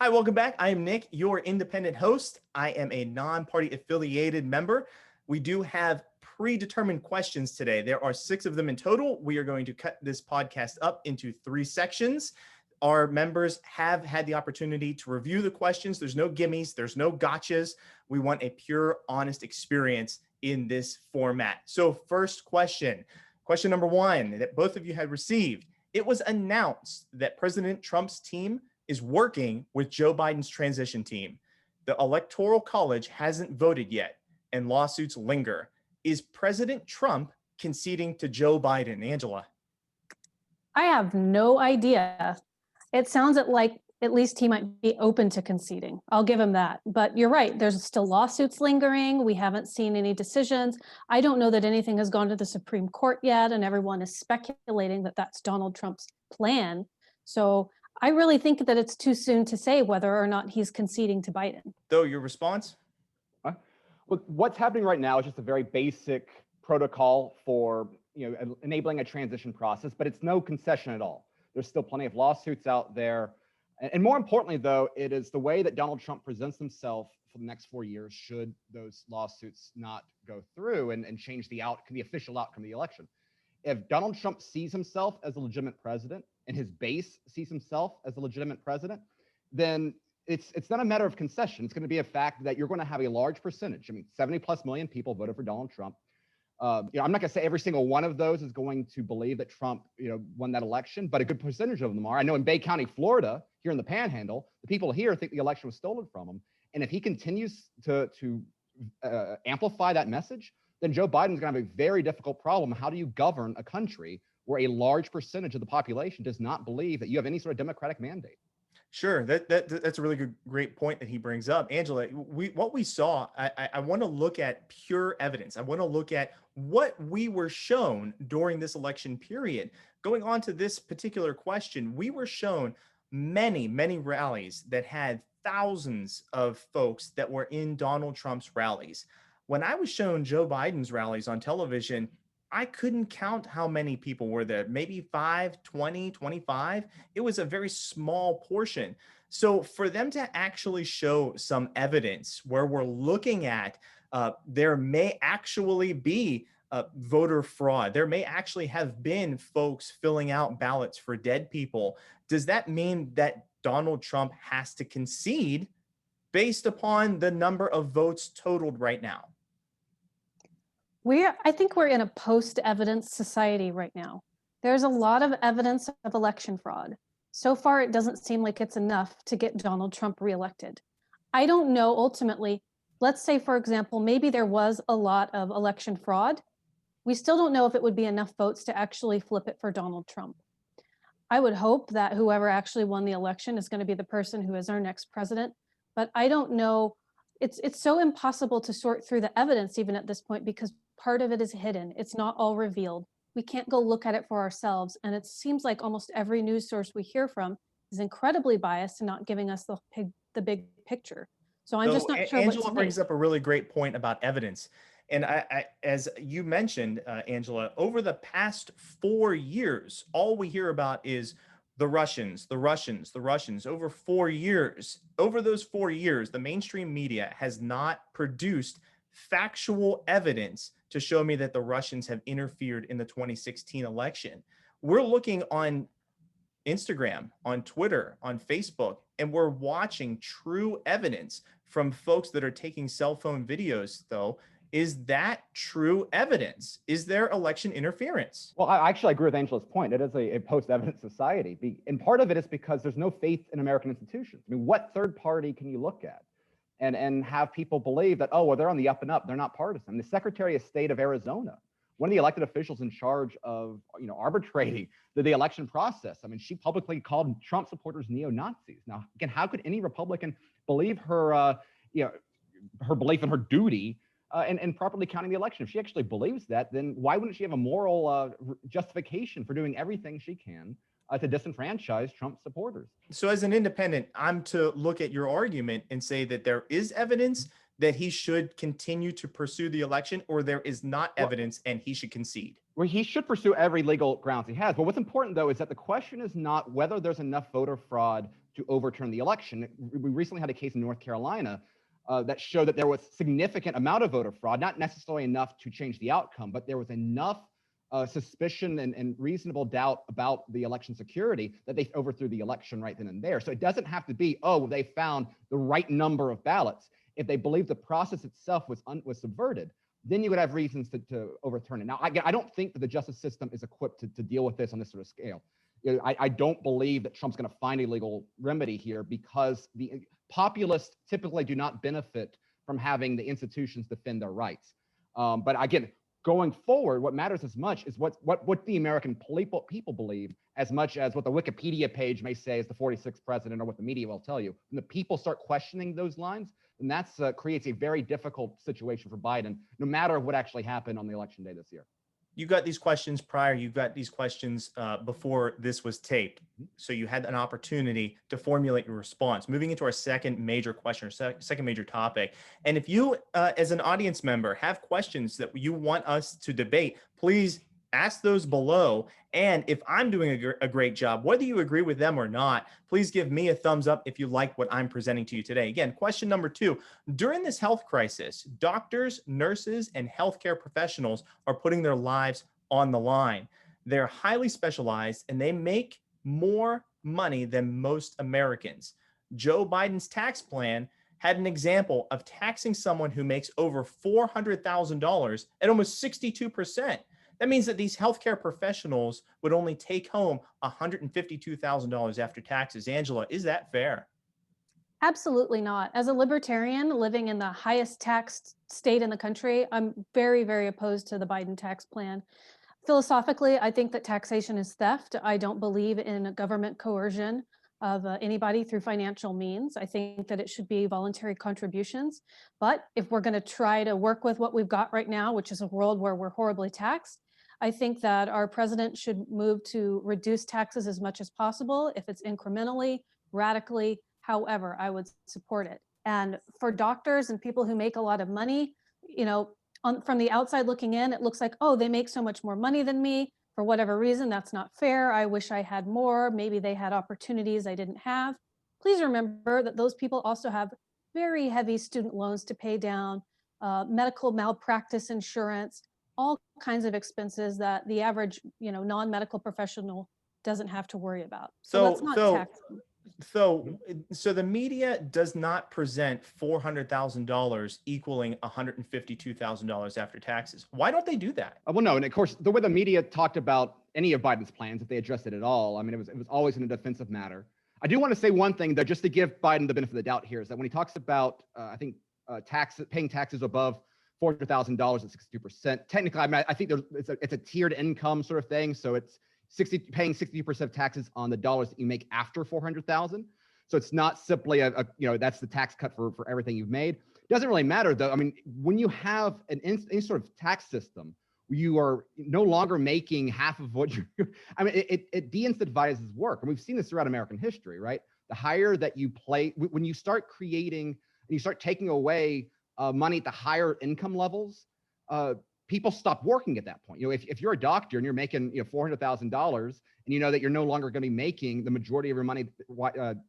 Hi, welcome back. I am Nick, your independent host. I am a non-party affiliated member. We do have predetermined questions today. There are 6 of them in total. We are going to cut this podcast up into 3 sections. Our members have had the opportunity to review the questions. There's no gimmies, there's no gotchas. We want a pure, honest experience in this format. So first question number 1 that both of you had received. It was announced that President Trump's team is working with Joe Biden's transition team. The Electoral College hasn't voted yet, and lawsuits linger. Is President Trump conceding to Joe Biden, Angela? I have no idea. It sounds like at least he might be open to conceding. I'll give him that. But you're right, there's still lawsuits lingering. We haven't seen any decisions. I don't know that anything has gone to the Supreme Court yet, and everyone is speculating that that's Donald Trump's plan. So I really think that it's too soon to say whether or not he's conceding to Biden. Though, your response? Well, what's happening right now is just a very basic protocol for enabling a transition process, but it's no concession at all. There's still plenty of lawsuits out there. And more importantly, though, it is the way that Donald Trump presents himself for the next 4 years should those lawsuits not go through and change the official outcome of the election. If Donald Trump sees himself as a legitimate president and his base sees himself as a legitimate president, then it's not a matter of concession. It's going to be a fact that you're going to have a large percentage. 70+ million people voted for Donald Trump. I'm not going to say every single one of those is going to believe that Trump, won that election, but a good percentage of them are. I know in Bay County, Florida, here in the Panhandle, the people here think the election was stolen from him. And if he continues to amplify that message, then Joe Biden's going to have a very difficult problem. How do you govern a country where a large percentage of the population does not believe that you have any sort of democratic mandate? Sure, that's a really great point that he brings up. Angela, what we saw, I want to look at pure evidence. I want to look at what we were shown during this election period. Going on to this particular question, we were shown many rallies that had thousands of folks that were in Donald Trump's rallies. When I was shown Joe Biden's rallies on television, I couldn't count how many people were there, maybe 5, 20, 25. It was a very small portion. So for them to actually show some evidence where we're looking at there may actually be voter fraud, there may actually have been folks filling out ballots for dead people, does that mean that Donald Trump has to concede based upon the number of votes totaled right now? I think we're in a post-evidence society right now. There's a lot of evidence of election fraud. So far, it doesn't seem like it's enough to get Donald Trump reelected. I don't know, ultimately, let's say, for example, maybe there was a lot of election fraud. We still don't know if it would be enough votes to actually flip it for Donald Trump. I would hope that whoever actually won the election is going to be the person who is our next president, but I don't know. It's so impossible to sort through the evidence even at this point because part of it is hidden. It's not all revealed. We can't go look at it for ourselves. And it seems like almost every news source we hear from is incredibly biased and not giving us the big picture. So I'm just not sure. Angela brings up a really great point about evidence. And I as you mentioned, Angela, over the past 4 years, all we hear about is the Russians. Over 4 years, over those 4 years, the mainstream media has not produced factual evidence to show me that the Russians have interfered in the 2016 election. We're looking on Instagram, on Twitter, on Facebook, and we're watching true evidence from folks that are taking cell phone videos, though. Is that true evidence? Is there election interference? Well, I actually agree with Angela's point. It is a post-evidence society. And part of it is because there's no faith in American institutions. What third party can you look at and have people believe that, oh, well, they're on the up and up, they're not partisan? The Secretary of State of Arizona, one of the elected officials in charge of arbitrating the election process, she publicly called Trump supporters neo-Nazis. Now, again, how could any Republican believe her belief in her duty and properly counting the election? If she actually believes that, then why wouldn't she have a moral justification for doing everything she can to disenfranchise Trump supporters? So as an independent, I'm to look at your argument and say that there is evidence that he should continue to pursue the election, or there is not evidence and he should concede? Well, he should pursue every legal grounds he has. But what's important, though, is that the question is not whether there's enough voter fraud to overturn the election. We recently had a case in North Carolina that showed that there was significant amount of voter fraud, not necessarily enough to change the outcome, but there was enough suspicion and reasonable doubt about the election security that they overthrew the election right then and there. So it doesn't have to be, oh, they found the right number of ballots. If they believe the process itself was subverted, then you would have reasons to overturn it. Now, I don't think that the justice system is equipped to deal with this on this sort of scale. I don't believe that Trump's going to find a legal remedy here, because the populists typically do not benefit from having the institutions defend their rights. But again, going forward, what matters as much is what the American people believe, as much as what the Wikipedia page may say is the 46th president, or what the media will tell you. When the people start questioning those lines, then that's creates a very difficult situation for Biden, no matter what actually happened on the election day this year. You got these questions prior, you got these questions before this was taped. So you had an opportunity to formulate your response. Moving into our second major question, or second major topic. And if you, as an audience member, have questions that you want us to debate, please ask those below. And if I'm doing a great job, whether you agree with them or not, please give me a thumbs up if you like what I'm presenting to you today. Again, question number 2, during this health crisis, doctors, nurses, and healthcare professionals are putting their lives on the line. They're highly specialized and they make more money than most Americans. Joe Biden's tax plan had an example of taxing someone who makes over $400,000 at almost 62%. That means that these healthcare professionals would only take home $152,000 after taxes. Angela, is that fair? Absolutely not. As a libertarian living in the highest taxed state in the country, I'm very, very opposed to the Biden tax plan. Philosophically, I think that taxation is theft. I don't believe in government coercion of anybody through financial means. I think that it should be voluntary contributions. But if we're going to try to work with what we've got right now, which is a world where we're horribly taxed, I think that our president should move to reduce taxes as much as possible. If it's incrementally, radically, however, I would support it. And for doctors and people who make a lot of money, from the outside looking in, it looks like, oh, they make so much more money than me. For whatever reason, that's not fair. I wish I had more. Maybe they had opportunities I didn't have. Please remember that those people also have very heavy student loans to pay down, medical malpractice insurance, all kinds of expenses that the average, non-medical professional doesn't have to worry about. So let's not tax them. So the media does not present $400,000 equaling $152,000 after taxes. Why don't they do that? Well, no, and of course, the way the media talked about any of Biden's plans, if they addressed it at all, I mean, it was always in a defensive matter. I do want to say one thing, though, just to give Biden the benefit of the doubt here, is that when he talks about, paying taxes above $400,000 at 62%, technically, I mean, I think it's a tiered income sort of thing. So it's paying 60% of taxes on the dollars that you make after 400,000. So it's not simply that's the tax cut for everything you've made. It doesn't really matter, though. I mean, when you have any sort of tax system, you are no longer making half of what I mean, it de-incentivizes work. And we've seen this throughout American history, right? The higher that you when you start creating and you start taking away money at the higher income levels, people stop working at that point. If you're a doctor and you're making $400,000 and you know that you're no longer going to be making the majority of your money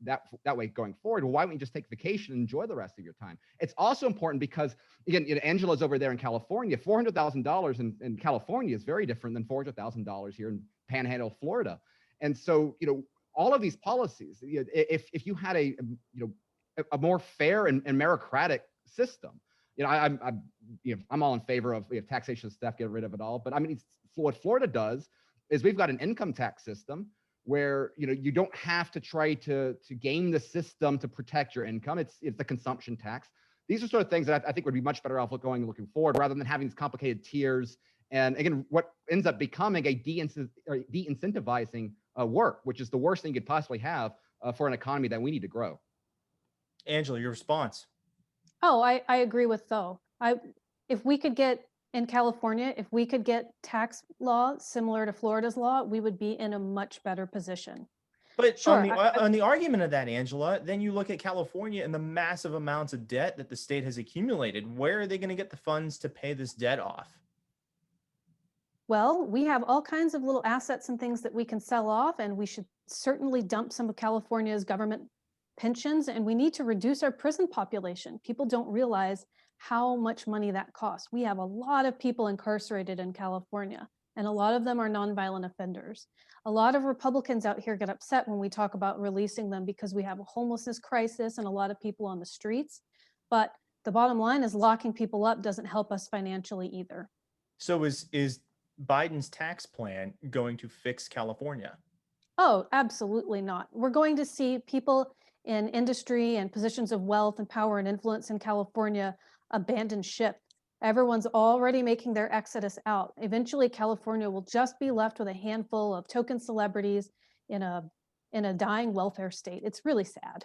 that way going forward, well, why wouldn't you just take vacation and enjoy the rest of your time? It's also important because, again, Angela's over there in California. $400,000 in California is very different than $400,000 here in Panhandle, Florida. And so, all of these policies, if you had a more fair and meritocratic system, I'm all in favor of taxation stuff, get rid of it all. But I mean, what Florida does is we've got an income tax system where you don't have to try to game the system to protect your income. It's the consumption tax. These are sort of things that I think would be much better off looking forward, rather than having these complicated tiers. And again, what ends up becoming a de-incentivizing work, which is the worst thing you could possibly have for an economy that we need to grow. Angela, your response. Oh, I agree with Tho. If we could get in California, if we could get tax law similar to Florida's law, we would be in a much better position. But sure, on the argument of that, Angela, then you look at California and the massive amounts of debt that the state has accumulated. Where are they going to get the funds to pay this debt off? Well, we have all kinds of little assets and things that we can sell off, and we should certainly dump some of California's government pensions, and we need to reduce our prison population. People don't realize how much money that costs. We have a lot of people incarcerated in California, and a lot of them are nonviolent offenders. A lot of Republicans out here get upset when we talk about releasing them because we have a homelessness crisis and a lot of people on the streets. But the bottom line is locking people up doesn't help us financially either. So is Biden's tax plan going to fix California? Oh, absolutely not. We're going to see people in industry and positions of wealth and power and influence in California abandon ship. Everyone's already making their exodus out. Eventually, California will just be left with a handful of token celebrities in a dying welfare state. It's really sad.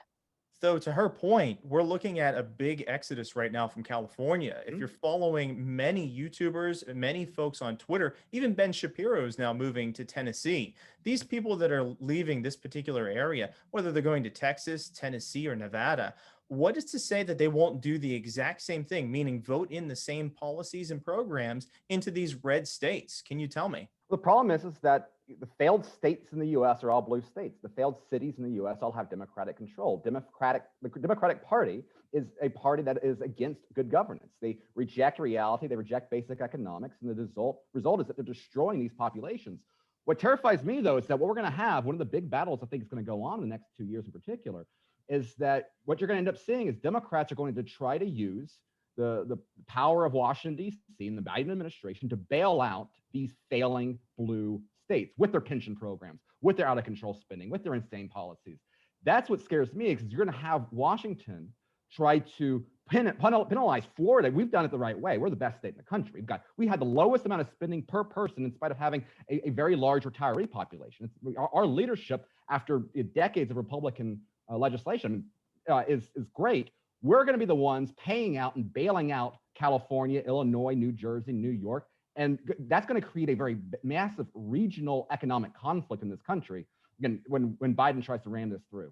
So to her point, we're looking at a big exodus right now from California. If you're following many YouTubers and many folks on Twitter, even Ben Shapiro is now moving to Tennessee. These people that are leaving this particular area, whether they're going to Texas, Tennessee, or Nevada, what is to say that they won't do the exact same thing, meaning vote in the same policies and programs into these red states? Can you tell me? The problem is that the failed states in the U.S. are all blue states. The failed cities in the U.S. all have Democratic control. The Democratic Party is a party that is against good governance. They reject reality. They reject basic economics. And the result is that they're destroying these populations. What terrifies me, though, is that what we're going to have, one of the big battles I think is going to go on in the next 2 years in particular, is that what you're going to end up seeing is Democrats are going to try to use the power of Washington, D.C. and the Biden administration to bail out these failing blue states with their pension programs, with their out of control spending, with their insane policies. That's what scares me, because you're going to have Washington try to penalize Florida. We've done it the right way. We're the best state in the country. We had the lowest amount of spending per person in spite of having a very large retiree population. Our leadership, after decades of Republican legislation, is great. We're going to be the ones paying out and bailing out California, Illinois, New Jersey, New York. And that's going to create a very massive regional economic conflict in this country, again, when Biden tries to ram this through.